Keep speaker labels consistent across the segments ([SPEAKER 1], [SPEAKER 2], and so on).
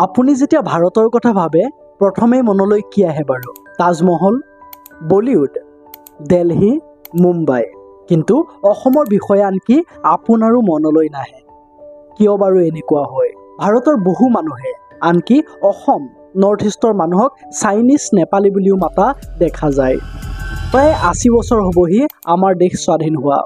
[SPEAKER 1] আপুনি যেতিয়া ভাৰতৰ কথা ভাবে প্ৰথমেই মনলৈ কি আহে বাৰু? তাজমহল, বলিউড, দিল্লী, মুম্বাই। কিন্তু অসমৰ বিষয়ে আনকি আপোনাৰো মনলৈ নাহে। কিয় বাৰু এনেকুৱা হয়? ভাৰতৰ বহু মানুহে আনকি অসম নৰ্থ ইষ্টৰ মানুহক চাইনিজ নেপালী বুলিও মাতা দেখা যায়। প্ৰায় ৮০ বছৰ হ'বহি আমাৰ দেশ স্বাধীন হোৱা।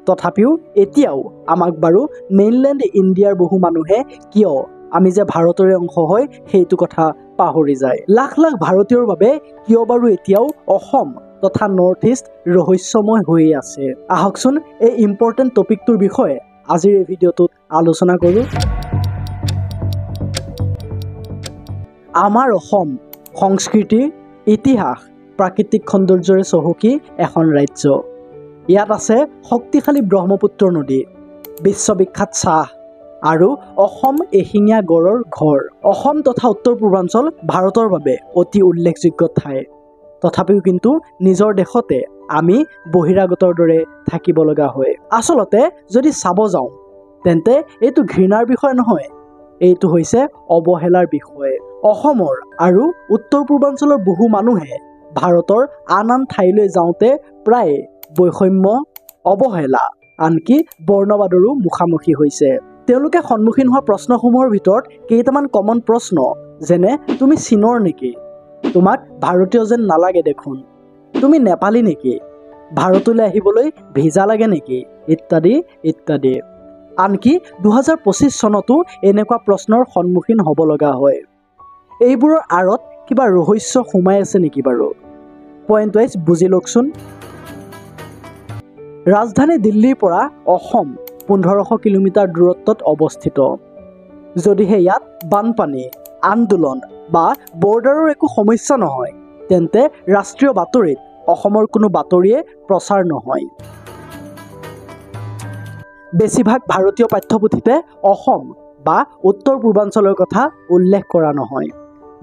[SPEAKER 1] তথাপিও এতিয়াও আমাক বাৰু মেইনলেণ্ড ইণ্ডিয়াৰ বহু মানুহে কিয় আমি যে ভাৰতৰে অংশ হয় সেইটো কথা পাহৰি যায়। লাখ লাখ ভাৰতীয়ৰ বাবে কিয় বাৰু এতিয়াও অসম তথা নৰ্থ ইষ্ট ৰহস্যময় হৈয়ে আছে। আহকচোন এই ইম্পৰ্টেণ্ট টপিকটোৰ বিষয়ে আজিৰ এই ভিডিঅ'টোত আলোচনা কৰোঁ। আমাৰ অসম সংস্কৃতি, ইতিহাস, প্ৰাকৃতিক সৌন্দৰ্যৰে চহকী এখন ৰাজ্য। ইয়াত আছে শক্তিশালী ব্ৰহ্মপুত্ৰ নদী, বিশ্ববিখ্যাত চাহ আৰু অসম এশিঙীয়া গড়ৰ ঘৰ। অসম তথা উত্তৰ পূৰ্বাঞ্চল ভাৰতৰ বাবে অতি উল্লেখযোগ্য ঠাই। তথাপিও কিন্তু নিজৰ দেশতে আমি বহিৰাগতৰ দৰে থাকিব লগা হয়। আচলতে যদি চাব যাওঁ তেন্তে এইটো ঘৃণাৰ বিষয় নহয়, এইটো হৈছে অৱহেলাৰ বিষয়। অসমৰ আৰু উত্তৰ পূৰ্বাঞ্চলৰ বহু মানুহে ভাৰতৰ আন আন ঠাইলৈ যাওঁতে প্ৰায় বৈষম্য, অৱহেলা, আনকি বৰ্ণবাদৰো মুখামুখি হৈছে। তেওঁলোকে সন্মুখীন হোৱা প্ৰশ্নসমূহৰ ভিতৰত কেইটামান কমন প্ৰশ্ন, যেনে তুমি চীনৰ নেকি? তোমাক ভাৰতীয় যেন নালাগে দেখোন। তুমি নেপালী নেকি? ভাৰতলৈ আহিবলৈ ভিজা লাগে নেকি? ইত্যাদি ইত্যাদি। আনকি ২০২৫ চনতো এনেকুৱা প্ৰশ্নৰ সন্মুখীন হ'ব লগা হয়। এইবোৰৰ আঁৰত কিবা ৰহস্য সোমাই আছে নেকি বাৰু? পইণ্ট ৱাইজ বুজি লওকচোন। ৰাজধানী দিল্লীৰ পৰা অসম ১৫০০ কিলোমিটাৰ দূৰত্বত অৱস্থিত। যদিহে ইয়াত বানপানী, আন্দোলন বা বৰ্ডাৰৰ একো সমস্যা নহয়, তেন্তে ৰাষ্ট্ৰীয় বাতৰিত অসমৰ কোনো বাতৰিয়ে প্ৰচাৰ নহয়। বেছিভাগ ভাৰতীয় পাঠ্যপুথিতে অসম বা উত্তৰ পূৰ্বাঞ্চলৰ কথা উল্লেখ কৰা নহয়।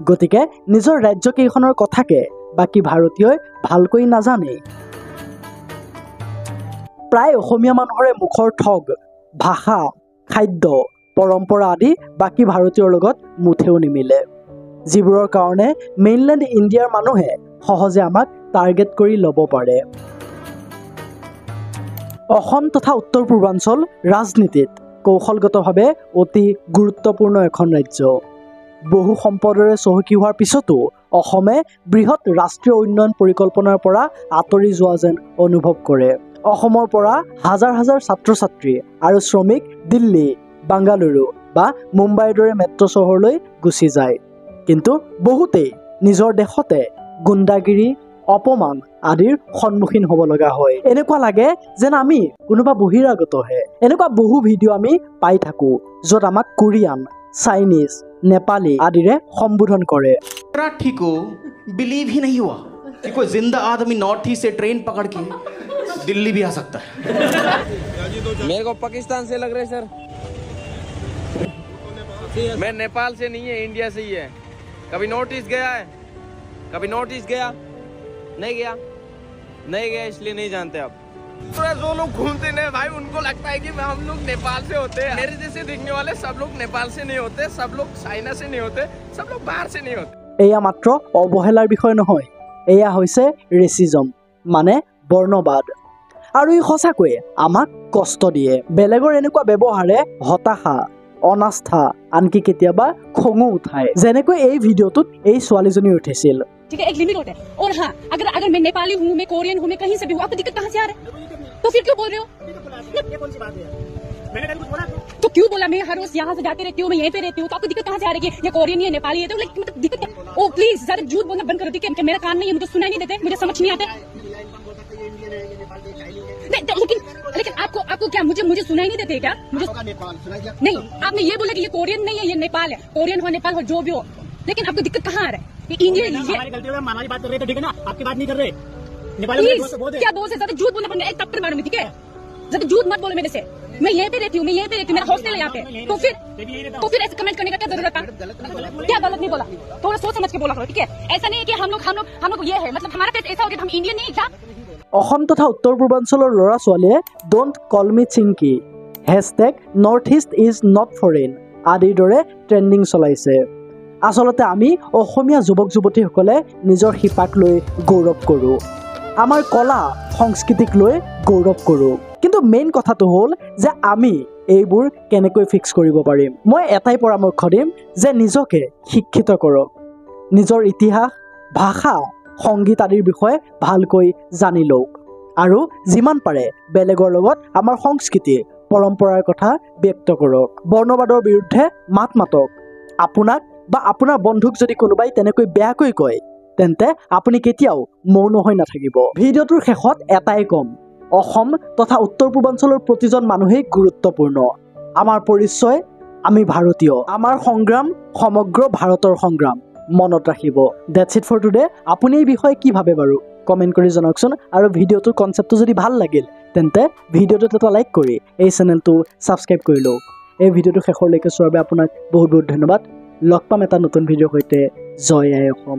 [SPEAKER 1] গতিকে নিজৰ ৰাজ্যকেইখনৰ কথাকে বাকী ভাৰতীয়ই ভালকৈ নাজানেই। প্ৰায় অসমীয়া মানুহৰে মুখৰ ঠগ, ভাষা, খাদ্য, পৰম্পৰা আদি বাকী ভাৰতীয়ৰ লগত মুঠেও নিমিলে, যিবোৰৰ কাৰণে মেইনলেণ্ড ইণ্ডিয়াৰ মানুহে সহজে আমাক টাৰ্গেট কৰি ল'ব পাৰে। অসম তথা উত্তৰ পূৰ্বাঞ্চল ৰাজনীতিত কৌশলগতভাৱে অতি গুৰুত্বপূৰ্ণ এখন ৰাজ্য। বহু সম্পদৰে চহকী হোৱাৰ পিছতো অসমে বৃহৎ ৰাষ্ট্ৰীয় উন্নয়ন পৰিকল্পনাৰ পৰা আঁতৰি যোৱা যেন অনুভৱ কৰে। অসমৰ পৰা হাজাৰ হাজাৰ ছাত্ৰ ছাত্ৰী আৰু শ্ৰমিক দিল্লী, বাংগালুৰু বা মুম্বাইৰ দৰে মেট্ৰ' চহৰলৈ গুচি যায়। কিন্তু বহুতেই নিজৰ দেশতে গুণ্ডাগিৰি, অপমান আদিৰ সন্মুখীন হ'ব লগা হয়। এনেকুৱা লাগে যেন আমি কোনোবা বহিৰাগতহে। এনেকুৱা বহু ভিডিঅ' আমি পাই থাকোঁ য'ত আমাক কোৰিয়ান, চাইনিজ, নেপালী আদিৰে সম্বোধন কৰে।
[SPEAKER 2] ठीक हो, बिलीव ही नहीं हुआ कि कोई जिंदा आदमी नॉर्थ ईस्ट से ट्रेन पकड़ के दिल्ली भी आ सकता है।
[SPEAKER 3] मेरे को पाकिस्तान से लग रहा है सर। मैं नेपाल से नहीं है, इंडिया से ही है। कभी नॉर्थ ईस्ट गया है? कभी नॉर्थ ईस्ट गया? नहीं गया, नहीं गया, इसलिए नहीं जानते आप। जो लोग घूमते हैं भाई, उनको लगता है कि हम लोग नेपाल से होते हैं। मेरे जैसे दिखने वाले सब लोग नेपाल से नहीं होते, सब लोग चाइना से नहीं होते, सब लोग बाहर से नहीं होते।
[SPEAKER 1] এয়া মাত্ৰ অৱহেলাৰ বিষয় নহয়, এয়া হৈছে ৰেচিজম, মানে বৰ্ণবাদ। আৰু ই সঁচাকৈয়ে আমাক কষ্ট দিয়ে। বেলেগৰ এনেকুৱা ব্যৱহাৰে হতাশা, অনাস্থা, আনকি কেতিয়াবা খঙো উঠায়। যেনেকৈ এই ভিডিঅ'টোত এই ছোৱালীজনী উঠিছিল।
[SPEAKER 4] ठीक है, एक लिमिट होता है। और हाँ, अगर मैं नेपाली हूँ, मैं कोरियन हूँ, मैं कहीं से भी हूँ, आपको दिक्कत कहाँ से आ रहा है? तो फिर क्यों बोल रहे हो? ये कौन सी बात है? मैंने कभी कुछ बोला तो क्यों बोला? मैं हर रोज यहाँ से जाती रहती हूँ, मैं यहीं पे रहती हूँ, तो आपको दिक्कत कहाँ से आ रही है? ये कोरियन है, नेपाली है, तो मतलब दिक्कत क्या? ओ प्लीज ज्यादा झूठ बोलना बंद करो, ठीक है? मेरा कान नहीं है, मुझे सुनाई नहीं देते, मुझे समझ नहीं आता। लेकिन आपको क्या मुझे सुनाई नहीं देते क्या? मुझे नहीं, आपने ये बोला कि ये कोरियन नहीं है, ये नेपाल है। कोरियन हो, नेपाल हो, जो भी हो, लेकिन आपको दिक्कत कहाँ आ रहा है? ये इंडिया हमारी गलती है, हमारी बात कर रहे थे, ठीक है ना? आपकी बात नहीं कर रहे। नेपाली क्या बोल से ज्यादा झूठ बोलना पड़ेगा, एक थप्पड़ मारूंगी, ठीक है? ज्यादा झूठ मत बोलो मेरे से। मैं यहीं पे रहती हूँ, मेरा हॉस्टल है यहाँ पे। तो फिर ऐसे कमेंट करने का क्या जरूरत था? क्या गलत नहीं बोला, थोड़ा सोच समझ के बोला करो, ठीक है? ऐसा नहीं है कि हम लोग ये है, मतलब हमारा फेस ऐसा हो गया, हम इंडियन नहीं क्या?
[SPEAKER 1] অসম তথা উত্তৰ পূৰ্বাঞ্চলৰ ল'ৰা ছোৱালীয়ে don't call me Chinki, #north east is not foreign আদিৰ দৰে ট্ৰেণ্ডিং চলাইছে। আচলতে আমি অসমীয়া যুৱক যুৱতীসকলে নিজৰ শিপাক লৈ গৌৰৱ কৰোঁ, আমাৰ কলা সংস্কৃতিক লৈ গৌৰৱ কৰোঁ। কিন্তু মেইন কথাটো হ'ল যে আমি এইবোৰ কেনেকৈ ফিক্স কৰিব পাৰিম। মই এটাই পৰামৰ্শ দিম যে নিজকে শিক্ষিত কৰক, নিজৰ ইতিহাস, ভাষা, সংগীত আদিৰ বিষয়ে ভালকৈ জানি লওক আৰু যিমান পাৰে বেলেগৰ লগত আমাৰ সংস্কৃতি পৰম্পৰাৰ কথা ব্যক্ত কৰক। বৰ্ণবাদৰ বিৰুদ্ধে মাত মাতক। আপোনাক বা আপোনাৰ বন্ধুক যদি কোনোবাই তেনেকৈ বেয়াকৈ কয় তেন্তে আপুনি কেতিয়াও মৌন হৈ নাথাকিব। ভিডিঅ'টোৰ শেষত এটাই ক'ম, অসম তথা উত্তৰ পূৰ্বাঞ্চলৰ প্ৰতিজন মানুহেই গুৰুত্বপূৰ্ণ। আমাৰ পৰিচয়, আমি ভাৰতীয়, আমাৰ সংগ্ৰাম সমগ্ৰ ভাৰতৰ সংগ্ৰাম, মনত ৰাখিব। That's it for today. আপুনি এই বিষয়ে কি ভাবে বাৰু কমেণ্ট কৰি জনাওকচোন। আৰু ভিডিঅ'টোৰ কনচেপ্টটো যদি ভাল লাগিল তেন্তে ভিডিঅ'টোত এটা লাইক কৰি এই চেনেলটো ছাবস্ক্ৰাইব কৰি লওক। এই ভিডিঅ'টো শেষলৈকে চোৱাৰ বাবে আপোনাক বহুত বহুত ধন্যবাদ। লগ পাম এটা নতুন ভিডিঅ'ৰ সৈতে। জয় আই অসম।